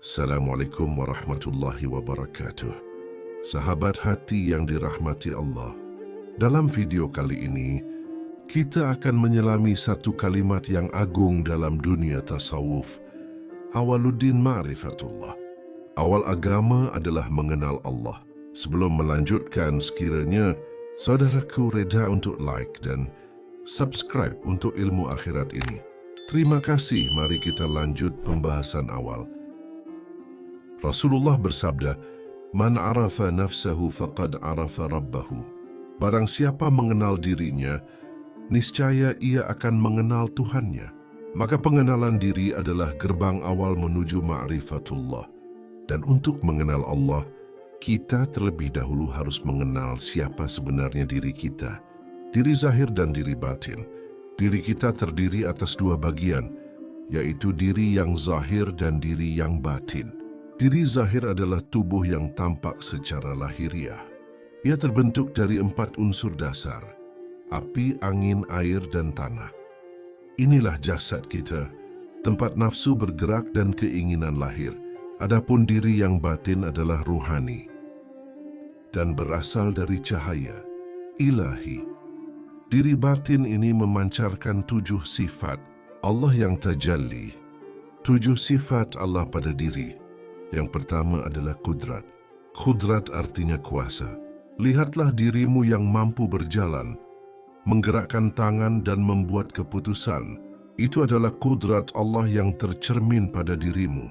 Assalamualaikum warahmatullahi wabarakatuh. Sahabat hati yang dirahmati Allah, dalam video kali ini, kita akan menyelami satu kalimat yang agung dalam dunia tasawuf. Awaluddin ma'rifatullah. Awal agama adalah mengenal Allah. Sebelum melanjutkan, sekiranya saudaraku reda untuk like dan subscribe untuk ilmu akhirat ini. Terima kasih, mari kita lanjut pembahasan awal. Rasulullah bersabda, "Man arafa nafsahu faqad arafa rabbahu." Barang siapa mengenal dirinya, niscaya ia akan mengenal Tuhannya. Maka pengenalan diri adalah gerbang awal menuju ma'rifatullah. Dan untuk mengenal Allah, kita terlebih dahulu harus mengenal siapa sebenarnya diri kita. Diri zahir dan diri batin. Diri kita terdiri atas dua bagian, yaitu diri yang zahir dan diri yang batin. Diri zahir adalah tubuh yang tampak secara lahiriah. Ia terbentuk dari 4 unsur dasar: api, angin, air, dan tanah. Inilah jasad kita, tempat nafsu bergerak dan keinginan lahir. Adapun diri yang batin adalah ruhani dan berasal dari cahaya ilahi. Diri batin ini memancarkan 7 sifat Allah yang tajalli. 7 sifat Allah pada diri. Yang pertama adalah kudrat. Kudrat artinya kuasa. Lihatlah dirimu yang mampu berjalan, menggerakkan tangan dan membuat keputusan. Itu adalah kudrat Allah yang tercermin pada dirimu.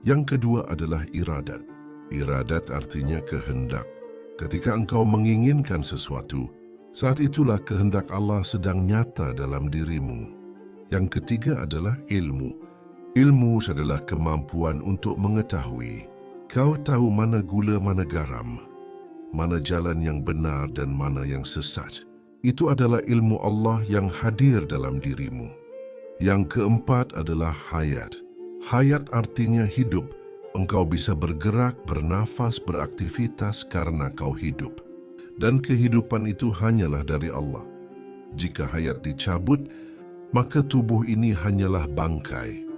Yang kedua adalah iradat. Iradat artinya kehendak. Ketika engkau menginginkan sesuatu, saat itulah kehendak Allah sedang nyata dalam dirimu. Yang ketiga adalah ilmu. Ilmu adalah kemampuan untuk mengetahui. Kau tahu mana gula, mana garam, mana jalan yang benar dan mana yang sesat. Itu adalah ilmu Allah yang hadir dalam dirimu. Yang keempat adalah hayat. Hayat artinya hidup. Engkau bisa bergerak, bernafas, beraktivitas karena kau hidup. Dan kehidupan itu hanyalah dari Allah. Jika hayat dicabut, maka tubuh ini hanyalah bangkai.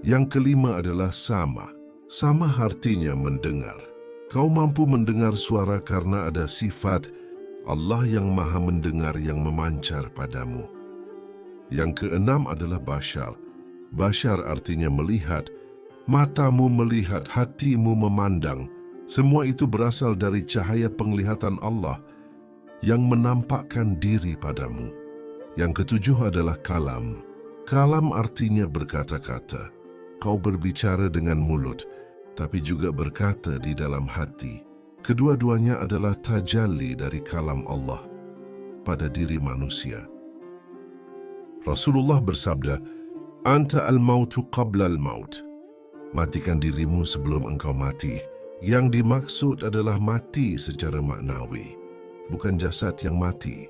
Yang kelima adalah sama. Sama artinya mendengar. Kau mampu mendengar suara karena ada sifat Allah yang maha mendengar yang memancar padamu. Yang keenam adalah basyar. Basyar artinya melihat. Matamu melihat, hatimu memandang. Semua itu berasal dari cahaya penglihatan Allah yang menampakkan diri padamu. Yang ketujuh adalah kalam. Kalam artinya berkata-kata. Kau berbicara dengan mulut, tapi juga berkata di dalam hati. Kedua-duanya adalah tajalli dari kalam Allah pada diri manusia. Rasulullah bersabda, "Anta al-mautu qabla al-maut." Matikan dirimu sebelum engkau mati. Yang dimaksud adalah mati secara maknawi, bukan jasad yang mati,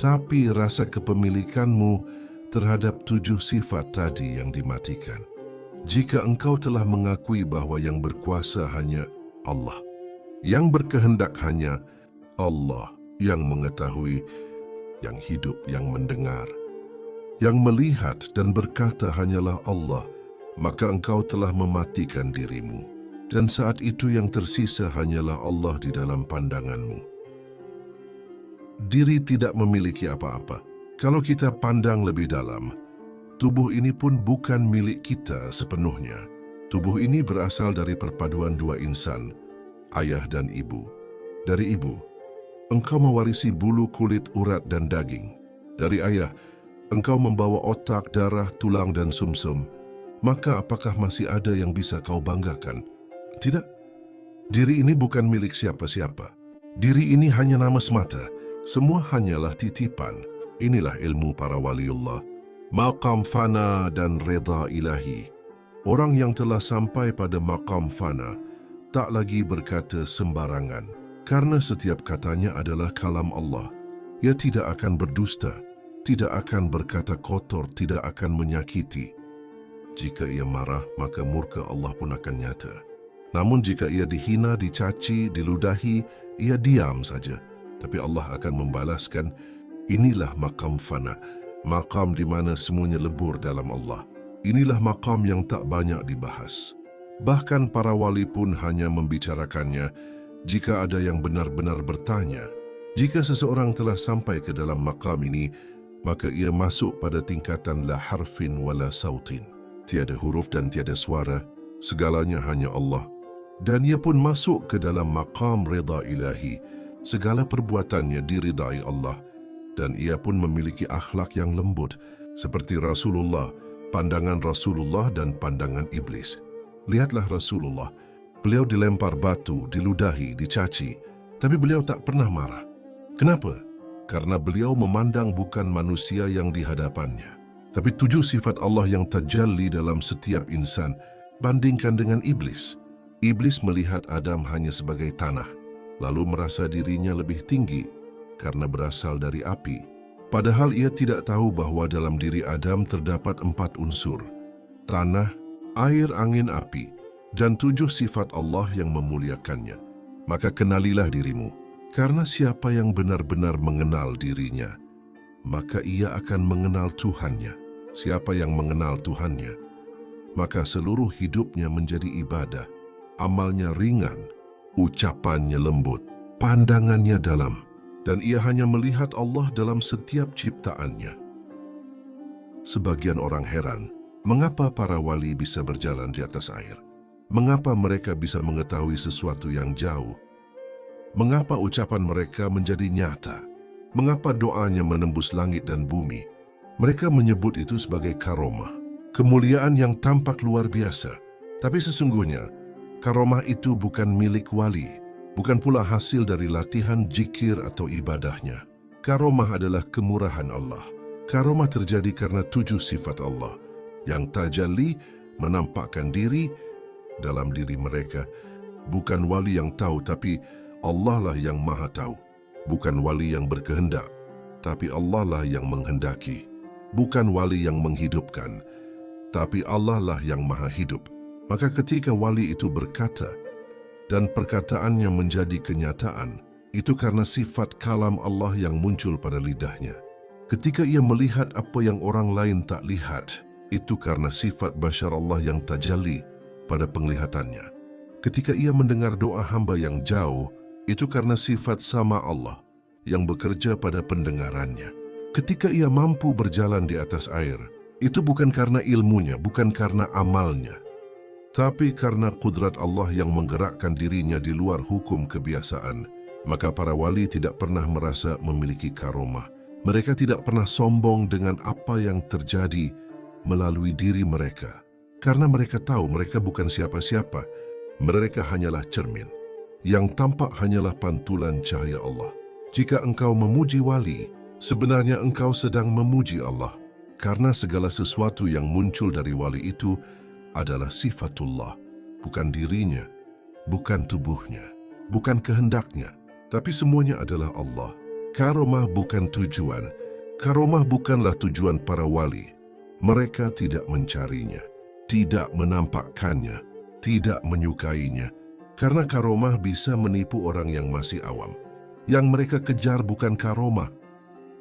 tapi rasa kepemilikanmu terhadap 7 sifat tadi yang dimatikan. Jika engkau telah mengakui bahwa yang berkuasa hanya Allah, yang berkehendak hanya Allah, yang mengetahui, yang hidup, yang mendengar, yang melihat dan berkata hanyalah Allah, maka engkau telah mematikan dirimu. Dan saat itu yang tersisa hanyalah Allah di dalam pandanganmu. Diri tidak memiliki apa-apa. Kalau kita pandang lebih dalam, tubuh ini pun bukan milik kita sepenuhnya. Tubuh ini berasal dari perpaduan 2 insan, ayah dan ibu. Dari ibu, engkau mewarisi bulu, kulit, urat, dan daging. Dari ayah, engkau membawa otak, darah, tulang, dan sumsum. Maka apakah masih ada yang bisa kau banggakan? Tidak. Diri ini bukan milik siapa-siapa. Diri ini hanya nama semata. Semua hanyalah titipan. Inilah ilmu para waliullah. Maqam fana dan reda ilahi. Orang yang telah sampai pada maqam fana tak lagi berkata sembarangan, karena setiap katanya adalah kalam Allah. Ia tidak akan berdusta, tidak akan berkata kotor, tidak akan menyakiti. Jika ia marah, maka murka Allah pun akan nyata. Namun jika ia dihina, dicaci, diludahi, ia diam saja. Tapi Allah akan membalaskan. Inilah maqam fana. Maqam di mana semuanya lebur dalam Allah. Inilah maqam yang tak banyak dibahas. Bahkan para wali pun hanya membicarakannya jika ada yang benar-benar bertanya. Jika seseorang telah sampai ke dalam maqam ini, maka ia masuk pada tingkatan la harfin wala sautin. Tiada huruf dan tiada suara, segalanya hanya Allah. Dan ia pun masuk ke dalam maqam rida ilahi. Segala perbuatannya diridai Allah. Dan ia pun memiliki akhlak yang lembut, seperti Rasulullah, pandangan Rasulullah dan pandangan iblis. Lihatlah Rasulullah, beliau dilempar batu, diludahi, dicaci, tapi beliau tak pernah marah. Kenapa? Karena beliau memandang bukan manusia yang di hadapannya, tapi 7 sifat Allah yang tajalli dalam setiap insan. Bandingkan dengan iblis. Iblis melihat Adam hanya sebagai tanah, lalu merasa dirinya lebih tinggi karena berasal dari api. Padahal ia tidak tahu bahwa dalam diri Adam terdapat 4 unsur: tanah, air, angin, api, dan 7 sifat Allah yang memuliakannya. Maka kenalilah dirimu, karena siapa yang benar-benar mengenal dirinya, maka ia akan mengenal Tuhannya. Siapa yang mengenal Tuhannya, maka seluruh hidupnya menjadi ibadah, amalnya ringan, ucapannya lembut, pandangannya dalam, dan ia hanya melihat Allah dalam setiap ciptaannya. Sebagian orang heran, mengapa para wali bisa berjalan di atas air? Mengapa mereka bisa mengetahui sesuatu yang jauh? Mengapa ucapan mereka menjadi nyata? Mengapa doanya menembus langit dan bumi? Mereka menyebut itu sebagai karomah, kemuliaan yang tampak luar biasa. Tapi sesungguhnya, karomah itu bukan milik wali, bukan pula hasil dari latihan zikir atau ibadahnya. Karomah adalah kemurahan Allah. Karomah terjadi karena 7 sifat Allah yang tajalli menampakkan diri dalam diri mereka. Bukan wali yang tahu, tapi Allah lah yang maha tahu. Bukan wali yang berkehendak, tapi Allah lah yang menghendaki. Bukan wali yang menghidupkan, tapi Allah lah yang maha hidup. Maka ketika wali itu berkata, dan perkataannya menjadi kenyataan, itu karena sifat kalam Allah yang muncul pada lidahnya. Ketika ia melihat apa yang orang lain tak lihat, itu karena sifat basyar Allah yang tajalli pada penglihatannya. Ketika ia mendengar doa hamba yang jauh, itu karena sifat sama Allah yang bekerja pada pendengarannya. Ketika ia mampu berjalan di atas air, itu bukan karena ilmunya, bukan karena amalnya, tapi karena kudrat Allah yang menggerakkan dirinya di luar hukum kebiasaan. Maka para wali tidak pernah merasa memiliki karomah. Mereka tidak pernah sombong dengan apa yang terjadi melalui diri mereka. Karena mereka tahu mereka bukan siapa-siapa. Mereka hanyalah cermin. Yang tampak hanyalah pantulan cahaya Allah. Jika engkau memuji wali, sebenarnya engkau sedang memuji Allah. Karena segala sesuatu yang muncul dari wali itu adalah sifatullah, bukan dirinya, bukan tubuhnya, bukan kehendaknya, tapi semuanya adalah Allah. Karomah bukan tujuan. Karomah bukanlah tujuan para wali. Mereka tidak mencarinya, tidak menampakkannya, tidak menyukainya. Karena karomah bisa menipu orang yang masih awam. Yang mereka kejar bukan karomah,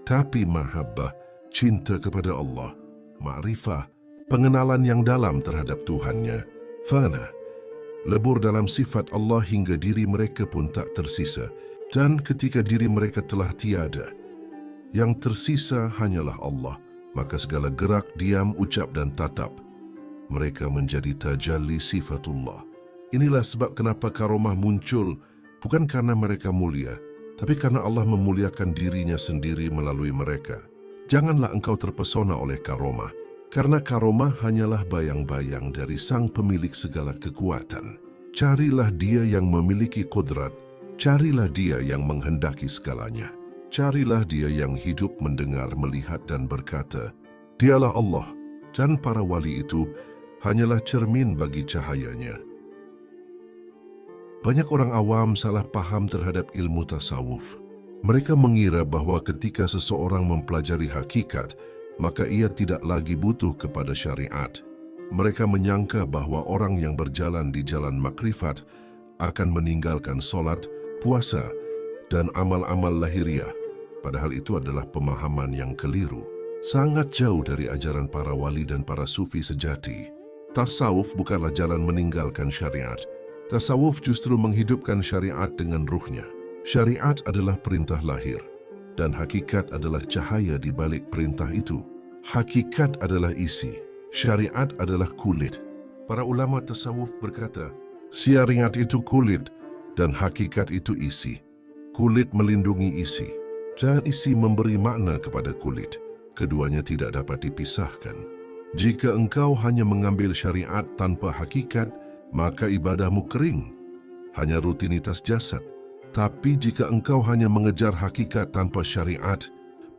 tapi mahabbah, cinta kepada Allah, ma'rifah, pengenalan yang dalam terhadap Tuhannya, fana, lebur dalam sifat Allah hingga diri mereka pun tak tersisa. Dan ketika diri mereka telah tiada, yang tersisa hanyalah Allah, maka segala gerak, diam, ucap dan tatap, mereka menjadi tajalli sifatullah. Inilah sebab kenapa karomah muncul, bukan karena mereka mulia, tapi karena Allah memuliakan dirinya sendiri melalui mereka. Janganlah engkau terpesona oleh karomah, karena karomah hanyalah bayang-bayang dari sang pemilik segala kekuatan. Carilah dia yang memiliki kodrat, carilah dia yang menghendaki segalanya. Carilah dia yang hidup, mendengar, melihat dan berkata, dialah Allah, dan para wali itu hanyalah cermin bagi cahayanya. Banyak orang awam salah paham terhadap ilmu tasawuf. Mereka mengira bahwa ketika seseorang mempelajari hakikat, maka ia tidak lagi butuh kepada syariat. Mereka menyangka bahwa orang yang berjalan di jalan makrifat akan meninggalkan solat, puasa, dan amal-amal lahiriah. Padahal itu adalah pemahaman yang keliru. Sangat jauh dari ajaran para wali dan para sufi sejati. Tasawuf bukanlah jalan meninggalkan syariat. Tasawuf justru menghidupkan syariat dengan ruhnya. Syariat adalah perintah lahir, dan hakikat adalah cahaya di balik perintah itu. Hakikat adalah isi, syariat adalah kulit. Para ulama tasawuf berkata, syariat itu kulit dan hakikat itu isi. Kulit melindungi isi, dan isi memberi makna kepada kulit. Keduanya tidak dapat dipisahkan. Jika engkau hanya mengambil syariat tanpa hakikat, maka ibadahmu kering, hanya rutinitas jasad. Tapi jika engkau hanya mengejar hakikat tanpa syariat,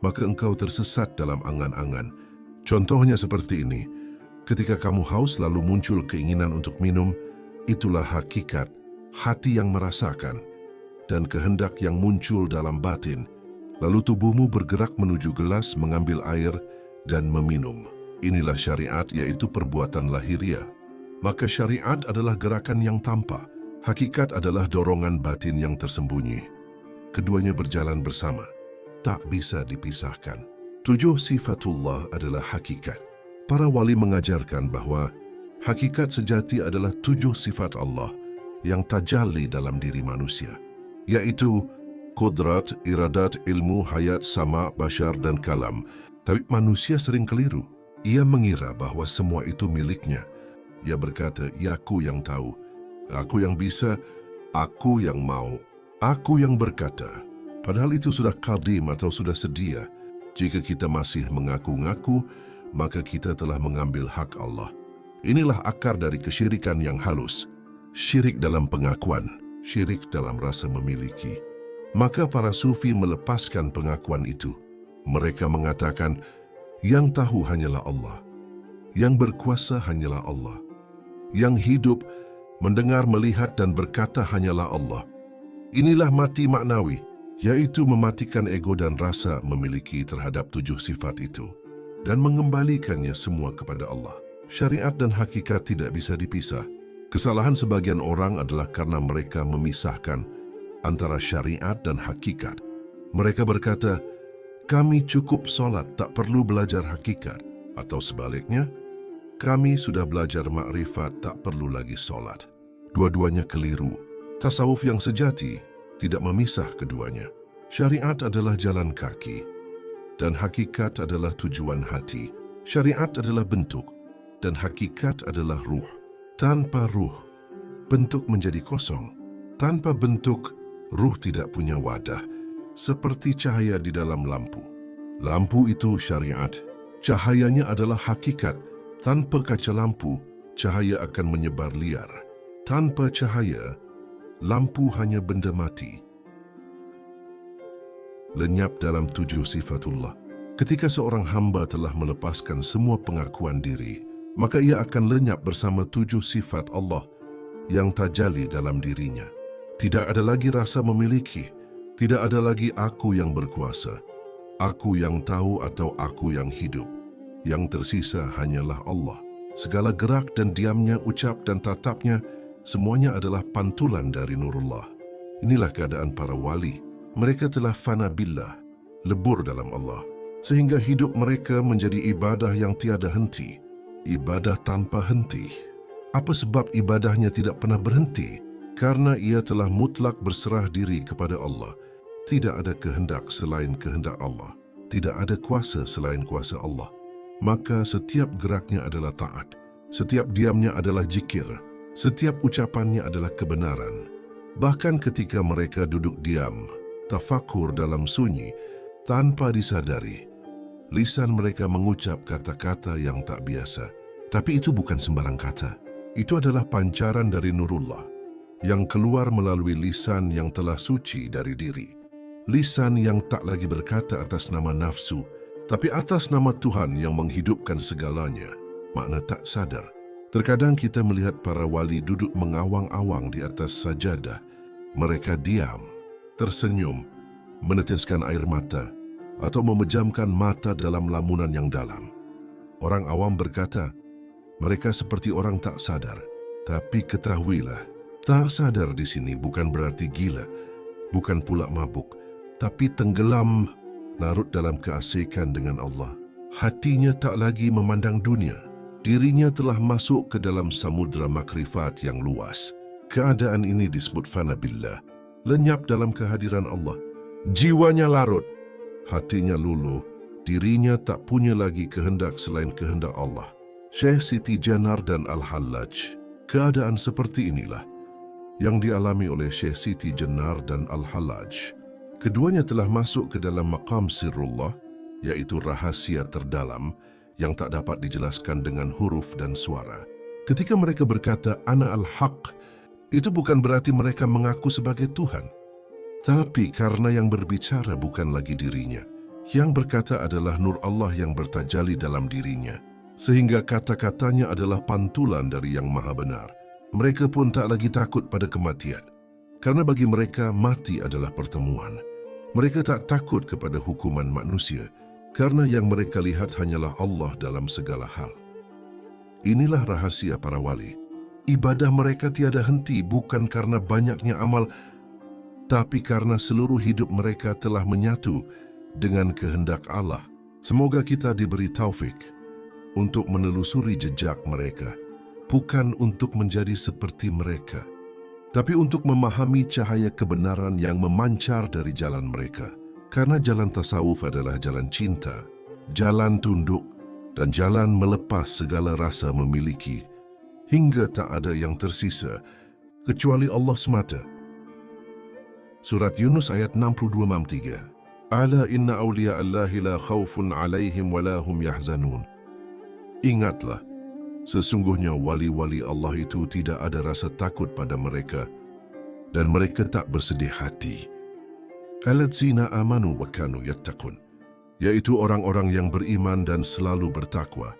maka engkau tersesat dalam angan-angan. Contohnya seperti ini, ketika kamu haus lalu muncul keinginan untuk minum, itulah hakikat, hati yang merasakan, dan kehendak yang muncul dalam batin. Lalu tubuhmu bergerak menuju gelas, mengambil air, dan meminum. Inilah syariat, yaitu perbuatan lahiriah. Maka syariat adalah gerakan yang tampak, hakikat adalah dorongan batin yang tersembunyi. Keduanya berjalan bersama, tak bisa dipisahkan. 7 sifatullah adalah hakikat. Para wali mengajarkan bahwa hakikat sejati adalah 7 sifat Allah yang tajalli dalam diri manusia, yaitu qudrat, iradat, ilmu, hayat, sama, bashar, dan kalam. Tapi manusia sering keliru. Ia mengira bahwa semua itu miliknya. Ia berkata, "Aku yang tahu, aku yang bisa, aku yang mau, aku yang berkata." Padahal itu sudah qadim atau sudah sedia. Jika kita masih mengaku-ngaku, maka kita telah mengambil hak Allah. Inilah akar dari kesyirikan yang halus. Syirik dalam pengakuan, syirik dalam rasa memiliki. Maka para sufi melepaskan pengakuan itu. Mereka mengatakan, yang tahu hanyalah Allah, yang berkuasa hanyalah Allah, yang hidup, mendengar, melihat, dan berkata hanyalah Allah. Inilah mati maknawi, yaitu mematikan ego dan rasa memiliki terhadap 7 sifat itu, dan mengembalikannya semua kepada Allah. Syariat dan hakikat tidak bisa dipisah. Kesalahan sebagian orang adalah karena mereka memisahkan antara syariat dan hakikat. Mereka berkata, kami cukup sholat, tak perlu belajar hakikat. Atau sebaliknya, kami sudah belajar makrifat, tak perlu lagi sholat. Dua-duanya keliru. Tasawuf yang sejati tidak memisah keduanya. Syariat adalah jalan kaki, dan hakikat adalah tujuan hati. Syariat adalah bentuk, dan hakikat adalah ruh. Tanpa ruh, bentuk menjadi kosong. Tanpa bentuk, ruh tidak punya wadah. Seperti cahaya di dalam lampu. Lampu itu syariat. Cahayanya adalah hakikat. Tanpa kaca lampu, cahaya akan menyebar liar. Tanpa cahaya, lampu hanya benda mati. Lenyap dalam 7 sifatullah. Ketika seorang hamba telah melepaskan semua pengakuan diri, maka ia akan lenyap bersama 7 sifat Allah yang tajalli dalam dirinya. Tidak ada lagi rasa memiliki. Tidak ada lagi aku yang berkuasa, aku yang tahu atau aku yang hidup. Yang tersisa hanyalah Allah. Segala gerak dan diamnya, ucap dan tatapnya, semuanya adalah pantulan dari nurullah. Inilah keadaan para wali. Mereka telah fana billah, lebur dalam Allah. Sehingga hidup mereka menjadi ibadah yang tiada henti. Ibadah tanpa henti. Apa sebab ibadahnya tidak pernah berhenti? Karena ia telah mutlak berserah diri kepada Allah. Tidak ada kehendak selain kehendak Allah. Tidak ada kuasa selain kuasa Allah. Maka setiap geraknya adalah taat. Setiap diamnya adalah zikir. Setiap ucapannya adalah kebenaran. Bahkan ketika mereka duduk diam, tafakur dalam sunyi, tanpa disadari, lisan mereka mengucap kata-kata yang tak biasa. Tapi itu bukan sembarang kata. Itu adalah pancaran dari nurullah yang keluar melalui lisan yang telah suci dari diri. Lisan yang tak lagi berkata atas nama nafsu, tapi atas nama Tuhan yang menghidupkan segalanya. Makna tak sadar. Terkadang kita melihat para wali duduk mengawang-awang di atas sajadah. Mereka diam, tersenyum, meneteskan air mata, atau memejamkan mata dalam lamunan yang dalam. Orang awam berkata, mereka seperti orang tak sadar. Tapi ketahuilah, tak sadar di sini bukan berarti gila, bukan pula mabuk, tapi tenggelam, larut dalam keasikan dengan Allah. Hatinya tak lagi memandang dunia, Dirinya telah masuk ke dalam samudra makrifat yang luas. Keadaan ini disebut fana billah, lenyap dalam kehadiran Allah. Jiwanya larut, hatinya luluh, dirinya tak punya lagi kehendak selain kehendak Allah. Syekh Siti Jenar dan Al-Hallaj. Keadaan seperti inilah yang dialami oleh Syekh Siti Jenar dan Al-Hallaj. Keduanya telah masuk ke dalam maqam sirrullah, yaitu rahasia terdalam yang tak dapat dijelaskan dengan huruf dan suara. Ketika mereka berkata, Ana al-Haq, itu bukan berarti mereka mengaku sebagai Tuhan. Tapi karena yang berbicara bukan lagi dirinya, yang berkata adalah nur Allah yang bertajalli dalam dirinya, sehingga kata-katanya adalah pantulan dari yang maha benar. Mereka pun tak lagi takut pada kematian, karena bagi mereka mati adalah pertemuan. Mereka tak takut kepada hukuman manusia, karena yang mereka lihat hanyalah Allah dalam segala hal. Inilah rahasia para wali. Ibadah mereka tiada henti bukan karena banyaknya amal, tapi karena seluruh hidup mereka telah menyatu dengan kehendak Allah. Semoga kita diberi taufik untuk menelusuri jejak mereka, bukan untuk menjadi seperti mereka, tapi untuk memahami cahaya kebenaran yang memancar dari jalan mereka. Karena jalan tasawuf adalah jalan cinta, jalan tunduk, dan jalan melepas segala rasa memiliki, hingga tak ada yang tersisa, kecuali Allah semata. Surat Yunus ayat 62-63. Ala inna awliya Allahi la khawfun alaihim wa la hum yahzanun. Ingatlah, sesungguhnya wali-wali Allah itu tidak ada rasa takut pada mereka, dan mereka tak bersedih hati. Alladzina amanu wa kanu yattaqun, yaitu orang-orang yang beriman dan selalu bertakwa.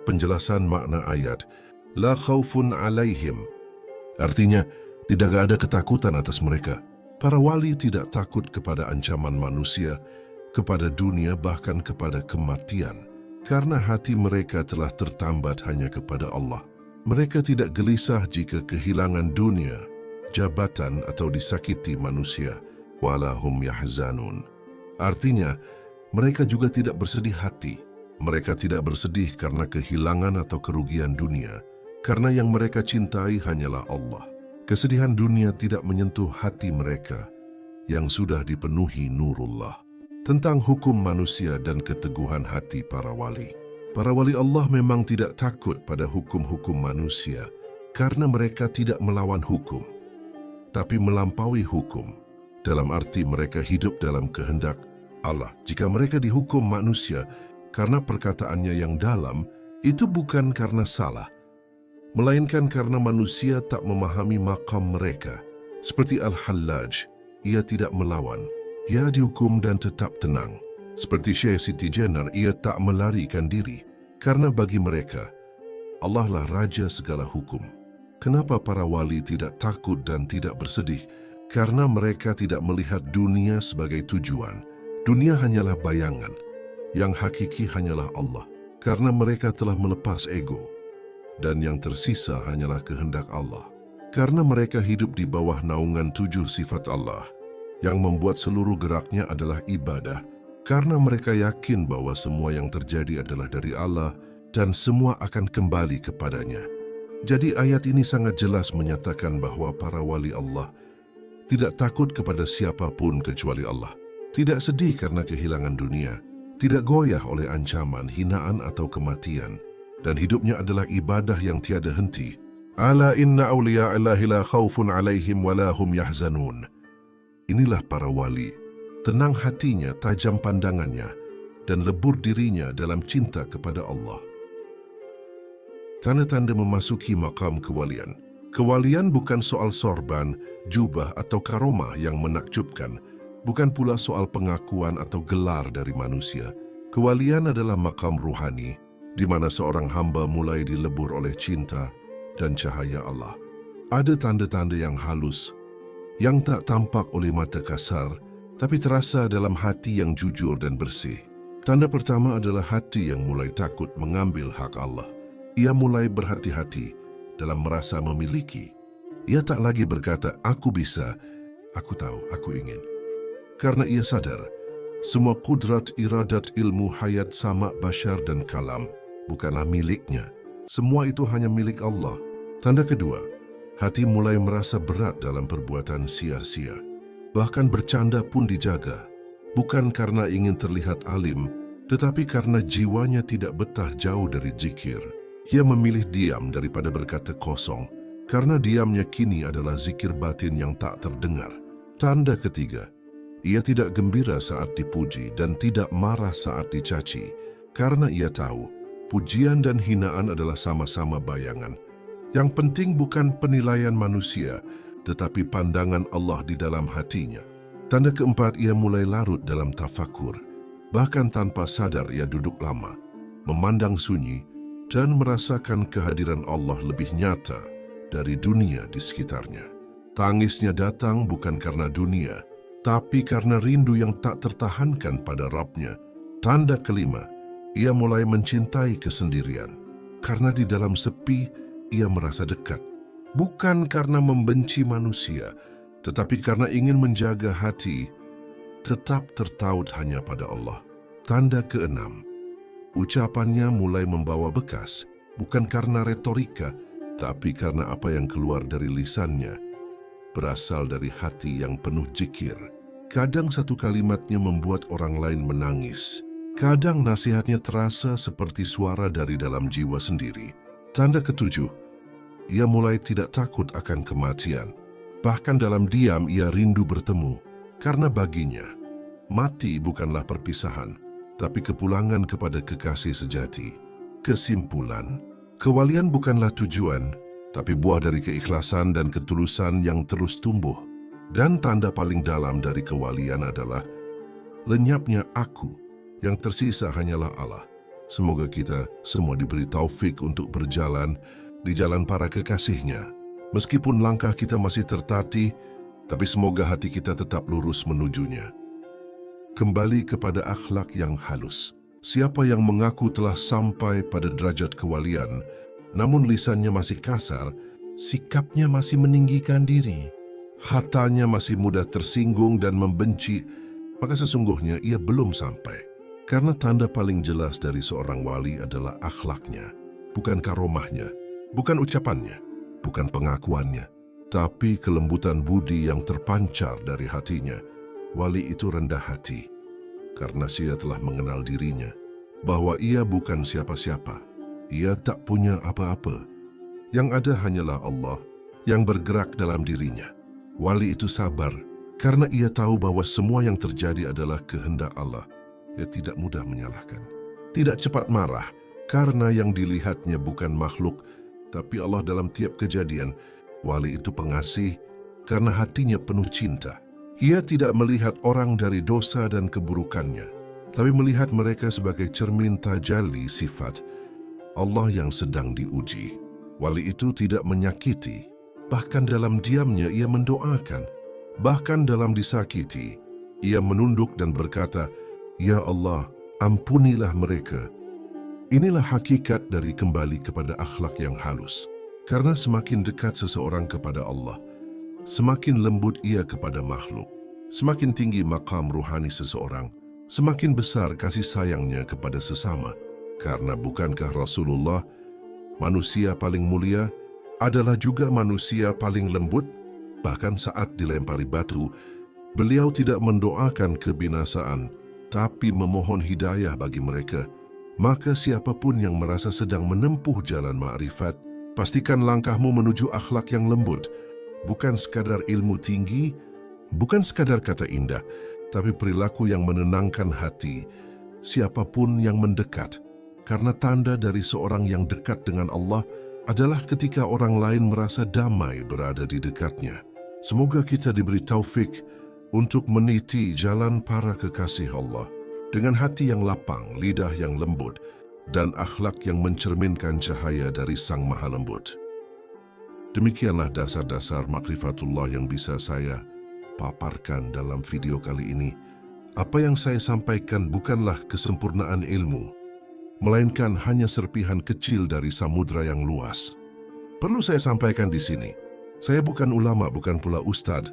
Penjelasan makna ayat la khaufun alaihim artinya tidak ada ketakutan atas mereka. Para wali tidak takut kepada ancaman manusia, kepada dunia, bahkan kepada kematian, karena hati mereka telah tertambat hanya kepada Allah. Mereka tidak gelisah jika kehilangan dunia, jabatan atau disakiti manusia. Walahum yahzanun. Artinya, mereka juga tidak bersedih hati. Mereka tidak bersedih karena kehilangan atau kerugian dunia, karena yang mereka cintai hanyalah Allah. Kesedihan dunia tidak menyentuh hati mereka yang sudah dipenuhi nurullah. Tentang hukum manusia dan keteguhan hati para wali. Para wali Allah memang tidak takut pada hukum-hukum manusia karena mereka tidak melawan hukum, tapi melampaui hukum. Dalam arti mereka hidup dalam kehendak Allah. Jika mereka dihukum manusia karena perkataannya yang dalam, itu bukan karena salah, melainkan karena manusia tak memahami maqam mereka. Seperti Al-Hallaj, ia tidak melawan, ia dihukum dan tetap tenang. Seperti Syekh Siti Jenar, ia tak melarikan diri, karena bagi mereka, Allah lah Raja segala hukum. Kenapa para wali tidak takut dan tidak bersedih? Karena mereka tidak melihat dunia sebagai tujuan. Dunia hanyalah bayangan, yang hakiki hanyalah Allah. Karena mereka telah melepas ego, dan yang tersisa hanyalah kehendak Allah. Karena mereka hidup di bawah naungan 7 sifat Allah, yang membuat seluruh geraknya adalah ibadah. Karena mereka yakin bahwa semua yang terjadi adalah dari Allah, dan semua akan kembali kepadanya. Jadi ayat ini sangat jelas menyatakan bahwa para wali Allah tidak takut kepada siapapun kecuali Allah. Tidak sedih karena kehilangan dunia. Tidak goyah oleh ancaman, hinaan atau kematian. Dan hidupnya adalah ibadah yang tiada henti. Ala inna awliya Allahi la khawfun alaihim wa la hum yahzanun. Inilah para wali. Tenang hatinya, tajam pandangannya, dan lebur dirinya dalam cinta kepada Allah. Tanda-tanda memasuki makam kewalian. Kewalian bukan soal sorban, jubah atau karomah yang menakjubkan, bukan pula soal pengakuan atau gelar dari manusia. Kewalian adalah makam ruhani, di mana seorang hamba mulai dilebur oleh cinta dan cahaya Allah. Ada tanda-tanda yang halus, yang tak tampak oleh mata kasar, tapi terasa dalam hati yang jujur dan bersih. Tanda pertama adalah hati yang mulai takut mengambil hak Allah. Ia mulai berhati-hati dalam merasa memiliki. Ia tak lagi berkata, aku bisa, aku tahu, aku ingin. Karena ia sadar, semua kudrat, iradat, ilmu, hayat, sama, bashar, dan kalam bukanlah miliknya. Semua itu hanya milik Allah. Tanda kedua, hati mulai merasa berat dalam perbuatan sia-sia. Bahkan bercanda pun dijaga. Bukan karena ingin terlihat alim, tetapi karena jiwanya tidak betah jauh dari zikir. Ia memilih diam daripada berkata kosong, karena diamnya kini adalah zikir batin yang tak terdengar. Tanda ketiga, ia tidak gembira saat dipuji dan tidak marah saat dicaci, karena ia tahu pujian dan hinaan adalah sama-sama bayangan. Yang penting bukan penilaian manusia, tetapi pandangan Allah di dalam hatinya. Tanda keempat, ia mulai larut dalam tafakur. Bahkan tanpa sadar ia duduk lama, memandang sunyi, dan merasakan kehadiran Allah lebih nyata dari dunia di sekitarnya. Tangisnya datang bukan karena dunia, tapi karena rindu yang tak tertahankan pada Rabb-nya. Tanda kelima, ia mulai mencintai kesendirian. Karena di dalam sepi, ia merasa dekat. Bukan karena membenci manusia, tetapi karena ingin menjaga hati tetap tertaut hanya pada Allah. Tanda keenam, ucapannya mulai membawa bekas, bukan karena retorika, tapi karena apa yang keluar dari lisannya berasal dari hati yang penuh zikir. Kadang satu kalimatnya membuat orang lain menangis. Kadang nasihatnya terasa seperti suara dari dalam jiwa sendiri. Tanda ketujuh, ia mulai tidak takut akan kematian. Bahkan dalam diam ia rindu bertemu. Karena baginya, mati bukanlah perpisahan, tapi kepulangan kepada kekasih sejati. Kesimpulan, kewalian bukanlah tujuan, tapi buah dari keikhlasan dan ketulusan yang terus tumbuh. Dan tanda paling dalam dari kewalian adalah lenyapnya aku, yang tersisa hanyalah Allah. Semoga kita semua diberi taufik untuk berjalan di jalan para kekasihnya. Meskipun langkah kita masih tertatih, tapi semoga hati kita tetap lurus menujunya. Kembali kepada akhlak yang halus. Siapa yang mengaku telah sampai pada derajat kewalian, namun lisannya masih kasar, sikapnya masih meninggikan diri, hatanya masih mudah tersinggung dan membenci, maka sesungguhnya ia belum sampai. Karena tanda paling jelas dari seorang wali adalah akhlaknya, bukan karomahnya, bukan ucapannya, bukan pengakuannya, tapi kelembutan budi yang terpancar dari hatinya. Wali itu rendah hati, karena ia telah mengenal dirinya, bahwa ia bukan siapa-siapa. Ia tak punya apa-apa. Yang ada hanyalah Allah yang bergerak dalam dirinya. Wali itu sabar karena ia tahu bahwa semua yang terjadi adalah kehendak Allah. Ia tidak mudah menyalahkan. Tidak cepat marah karena yang dilihatnya bukan makhluk, tapi Allah dalam tiap kejadian. Wali itu pengasih karena hatinya penuh cinta. Ia tidak melihat orang dari dosa dan keburukannya, tapi melihat mereka sebagai cermin tajalli sifat Allah yang sedang diuji. Wali itu tidak menyakiti, bahkan dalam diamnya ia mendoakan. Bahkan dalam disakiti, ia menunduk dan berkata, "Ya Allah, ampunilah mereka." Inilah hakikat dari kembali kepada akhlak yang halus. Karena semakin dekat seseorang kepada Allah, semakin lembut ia kepada makhluk. Semakin tinggi makam ruhani seseorang, semakin besar kasih sayangnya kepada sesama. Karena bukankah Rasulullah, manusia paling mulia, adalah juga manusia paling lembut? Bahkan saat dilempari batu, beliau tidak mendoakan kebinasaan, tapi memohon hidayah bagi mereka. Maka siapapun yang merasa sedang menempuh jalan ma'rifat, pastikan langkahmu menuju akhlak yang lembut. Bukan sekadar ilmu tinggi, bukan sekadar kata indah, tapi perilaku yang menenangkan hati siapapun yang mendekat. Karena tanda dari seorang yang dekat dengan Allah adalah ketika orang lain merasa damai berada di dekatnya. Semoga kita diberi taufik untuk meniti jalan para kekasih Allah dengan hati yang lapang, lidah yang lembut, dan akhlak yang mencerminkan cahaya dari Sang Maha Lembut. Demikianlah dasar-dasar makrifatullah yang bisa saya paparkan dalam video kali ini. Apa yang saya sampaikan bukanlah kesempurnaan ilmu, melainkan hanya serpihan kecil dari samudra yang luas. Perlu saya sampaikan di sini, saya bukan ulama, bukan pula ustadz.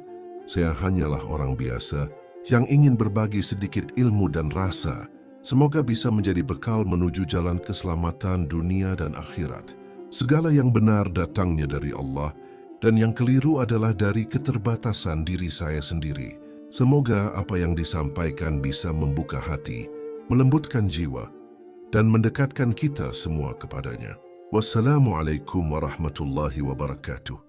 Saya hanyalah orang biasa yang ingin berbagi sedikit ilmu dan rasa Semoga bisa menjadi bekal menuju jalan keselamatan dunia dan akhirat. Segala yang benar datangnya dari Allah, dan yang keliru adalah dari keterbatasan diri saya sendiri. Semoga apa yang disampaikan bisa membuka hati, melembutkan jiwa, dan mendekatkan kita semua kepadanya. Wassalamualaikum warahmatullahi wabarakatuh.